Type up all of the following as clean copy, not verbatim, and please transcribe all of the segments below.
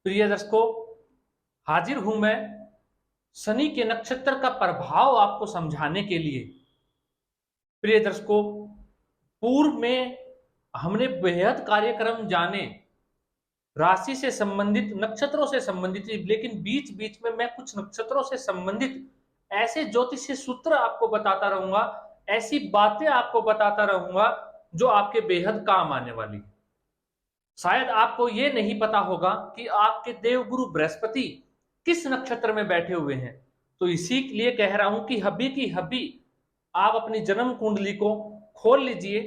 प्रिय दर्शकों, हाजिर हूं मैं शनि के नक्षत्र का प्रभाव आपको समझाने के लिए। प्रिय दर्शकों, पूर्व में हमने बेहद कार्यक्रम जाने राशि से संबंधित, नक्षत्रों से संबंधित, लेकिन बीच बीच में मैं कुछ नक्षत्रों से संबंधित ऐसे ज्योतिषीय सूत्र आपको बताता रहूंगा, ऐसी बातें आपको बताता रहूंगा जो आपके बेहद काम आने वाली। शायद आपको यह नहीं पता होगा कि आपके देवगुरु बृहस्पति किस नक्षत्र में बैठे हुए हैं। तो इसी के लिए कह रहा हूं कि हबी की हबी आप अपनी जन्म कुंडली को खोल लीजिए,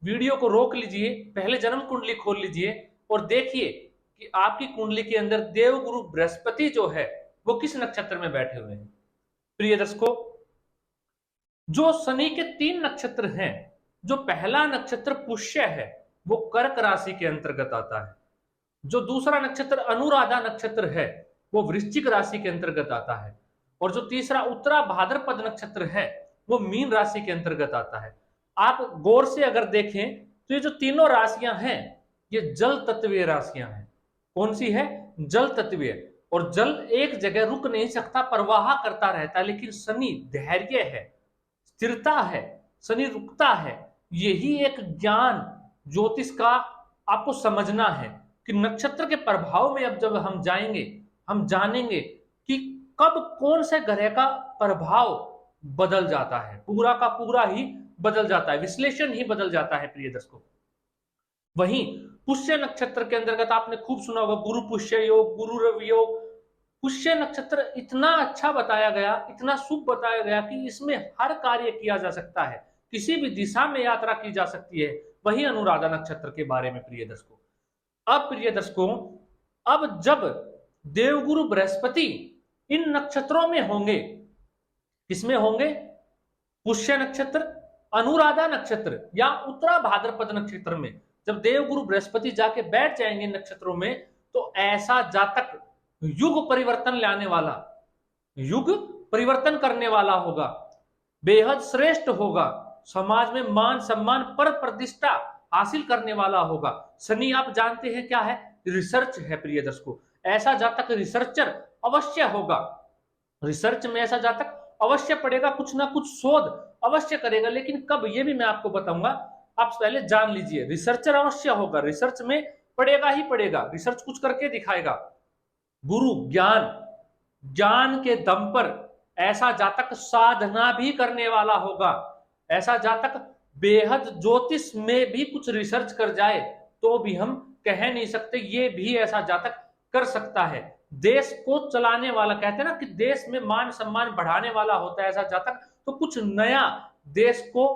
वीडियो को रोक लीजिए, पहले जन्म कुंडली खोल लीजिए और देखिए कि आपकी कुंडली के अंदर देवगुरु बृहस्पति जो है वो किस नक्षत्र में बैठे हुए हैं। प्रिय दर्शकों, जो शनि के 3 नक्षत्र हैं, जो पहला नक्षत्र पुष्य है वो कर्क राशि के अंतर्गत आता है, जो दूसरा नक्षत्र अनुराधा नक्षत्र है वो वृश्चिक राशि के अंतर्गत आता है, और जो तीसरा उत्तरा भाद्रपद नक्षत्र है वो मीन राशि के अंतर्गत आता है। आप गौर से अगर देखें तो ये जो तीनों राशियां हैं ये जल तत्वीय राशियां हैं। कौन सी है? जल तत्वीय। और जल एक जगह रुक नहीं सकता, प्रवाह करता रहता है, लेकिन शनि धैर्य है, स्थिरता है, शनि रुकता है। यही एक ज्ञान ज्योतिष का आपको समझना है कि नक्षत्र के प्रभाव में अब जब हम जाएंगे, हम जानेंगे कि कब कौन से ग्रह का प्रभाव बदल जाता है, पूरा का पूरा ही बदल जाता है, विश्लेषण ही बदल जाता है। प्रिय दर्शकों, वहीं पुष्य नक्षत्र के अंतर्गत आपने खूब सुना होगा गुरु पुष्य योग, गुरु रवि योग। पुष्य नक्षत्र इतना अच्छा बताया गया, इतना शुभ बताया गया कि इसमें हर कार्य किया जा सकता है, किसी भी दिशा में यात्रा की जा सकती है। वही अनुराधा नक्षत्र के बारे में प्रिय दर्शकों, अब प्रिय दर्शकों, अब जब देवगुरु बृहस्पति इन नक्षत्रों में होंगे, किसमें होंगे? पुष्य नक्षत्र, अनुराधा नक्षत्र या उत्तरा भाद्रपद नक्षत्र में जब देवगुरु बृहस्पति जाके बैठ जाएंगे नक्षत्रों में, तो ऐसा जातक युग परिवर्तन लाने वाला, युग परिवर्तन करने वाला होगा, बेहद श्रेष्ठ होगा, समाज में मान सम्मान पर प्रतिष्ठा हासिल करने वाला होगा। शनि आप जानते हैं क्या है? रिसर्च है। प्रिय दर्शकों, ऐसा जातक रिसर्चर अवश्य होगा, रिसर्च में ऐसा जातक अवश्य पढ़ेगा, कुछ ना कुछ शोध अवश्य करेगा, लेकिन कब ये भी मैं आपको बताऊंगा, आप पहले जान लीजिए। रिसर्चर अवश्य होगा, रिसर्च में पढ़ेगा ही पढ़ेगा, रिसर्च कुछ करके दिखाएगा। गुरु ज्ञान, ज्ञान के दम पर ऐसा जातक साधना भी करने वाला होगा। ऐसा जातक बेहद ज्योतिष में भी कुछ रिसर्च कर जाए तो भी हम कह नहीं सकते ये भी ऐसा जातक कर सकता है। देश को चलाने वाला, कहते हैं ना कि देश में मान सम्मान बढ़ाने वाला होता है ऐसा जातक, तो कुछ नया देश को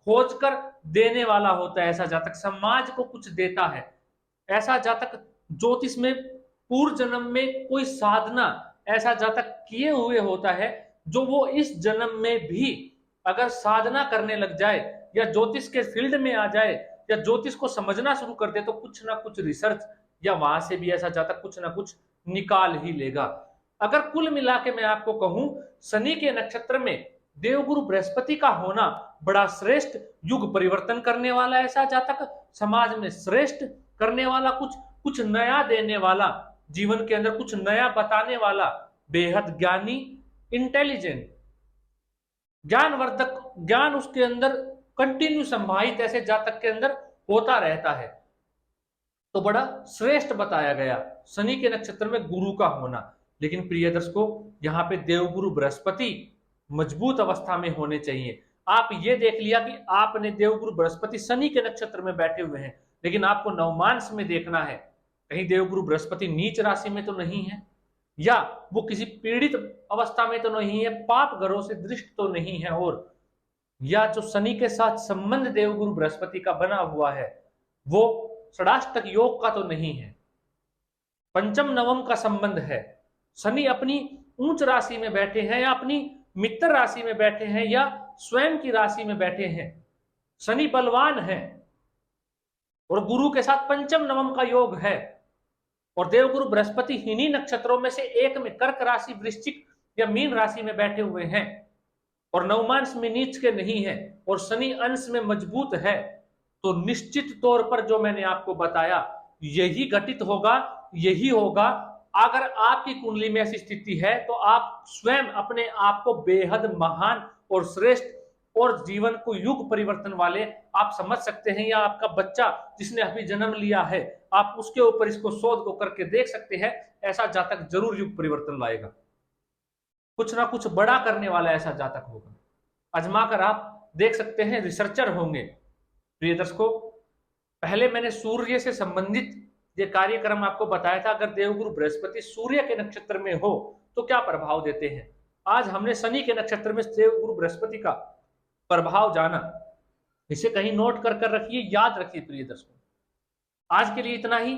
खोज कर देने वाला होता है ऐसा जातक, समाज को कुछ देता है ऐसा जातक। ज्योतिष में पूर्व जन्म में कोई साधना ऐसा जातक किए हुए होता है, जो वो इस जन्म में भी अगर साधना करने लग जाए या ज्योतिष के फील्ड में आ जाए या ज्योतिष को समझना शुरू कर दे तो कुछ ना कुछ रिसर्च या वहां से भी ऐसा जातक कुछ ना कुछ निकाल ही लेगा। अगर कुल मिला के मैं आपको कहूं, शनि के नक्षत्र में देवगुरु बृहस्पति का होना बड़ा श्रेष्ठ, युग परिवर्तन करने वाला ऐसा जातक, समाज में श्रेष्ठ करने वाला, कुछ कुछ नया देने वाला, जीवन के अंदर कुछ नया बताने वाला, बेहद ज्ञानी, इंटेलिजेंट, ज्ञानवर्धक, ज्ञान उसके अंदर कंटिन्यू संभावित ऐसे जातक के अंदर होता रहता है। तो बड़ा श्रेष्ठ बताया गया शनि के नक्षत्र में गुरु का होना। लेकिन प्रिय दर्शकों, यहाँ पे देवगुरु बृहस्पति मजबूत अवस्था में होने चाहिए। आप ये देख लिया कि आपने देवगुरु बृहस्पति शनि के नक्षत्र में बैठे हुए हैं, लेकिन आपको नवमांश में देखना है कहीं देवगुरु बृहस्पति नीच राशि में तो नहीं है, या वो किसी पीड़ित अवस्था में तो नहीं है, पाप ग्रहों से दृष्ट तो नहीं है, और या जो शनि के साथ संबंध देवगुरु बृहस्पति का बना हुआ है वो षडाष्टक योग का तो नहीं है, पंचम नवम का संबंध है। शनि अपनी उच्च राशि में बैठे हैं या अपनी मित्र राशि में बैठे हैं या स्वयं की राशि में बैठे हैं, शनि बलवान है और गुरु के साथ पंचम नवम का योग है, और देवगुरु बृहस्पति इन्हीं नक्षत्रों में से एक में कर्क राशि, वृश्चिक या मीन राशि में बैठे हुए हैं और नवमांश में नीच के नहीं है और शनि अंश में मजबूत है, तो निश्चित तौर पर जो मैंने आपको बताया यही घटित होगा, यही होगा अगर आपकी कुंडली में ऐसी स्थिति है तो आप स्वयं अपने आप को बेहद महान और श्रेष्ठ और जीवन को युग परिवर्तन वाले आप समझ सकते हैं, या आपका बच्चा जिसने अभी जन्म लिया है आप उसके ऊपर इसको शोध को करके देख सकते हैं। ऐसा जातक जरूर युग परिवर्तन लाएगा, कुछ ना कुछ बड़ा करने वाला ऐसा जातक होगा। आजमा कर आप देख सकते हैं, रिसर्चर होंगे। प्रिय दर्शकों, पहले मैंने सूर्य से संबंधित ये कार्यक्रम आपको बताया था, अगर देवगुरु बृहस्पति सूर्य के नक्षत्र में हो तो क्या प्रभाव देते हैं। आज हमने शनि के नक्षत्र में देवगुरु बृहस्पति का प्रभाव जाना। इसे कहीं नोट कर कर रखिए, याद रखिए। प्रिय दर्शकों, आज के लिए इतना ही,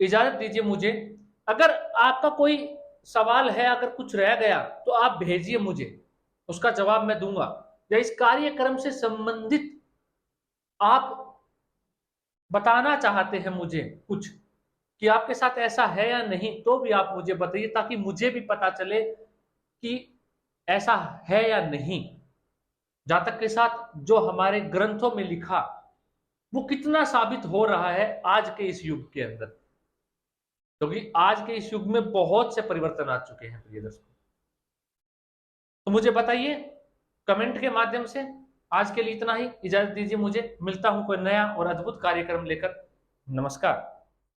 इजाजत दीजिए मुझे। अगर आपका कोई सवाल है, अगर कुछ रह गया तो आप भेजिए मुझे, उसका जवाब मैं दूंगा। या इस कार्यक्रम से संबंधित आप बताना चाहते हैं मुझे कुछ कि आपके साथ ऐसा है या नहीं, तो भी आप मुझे बताइए, ताकि मुझे भी पता चले कि ऐसा है या नहीं। जातक के साथ जो हमारे ग्रंथों में लिखा वो कितना साबित हो रहा है आज के इस युग के अंदर, क्योंकि आज के इस युग में बहुत से परिवर्तन आ चुके हैं। प्रिय दर्शकों, तो मुझे बताइए कमेंट के माध्यम से। आज के लिए इतना ही, इजाजत दीजिए मुझे, मिलता हूं कोई नया और अद्भुत कार्यक्रम लेकर। नमस्कार।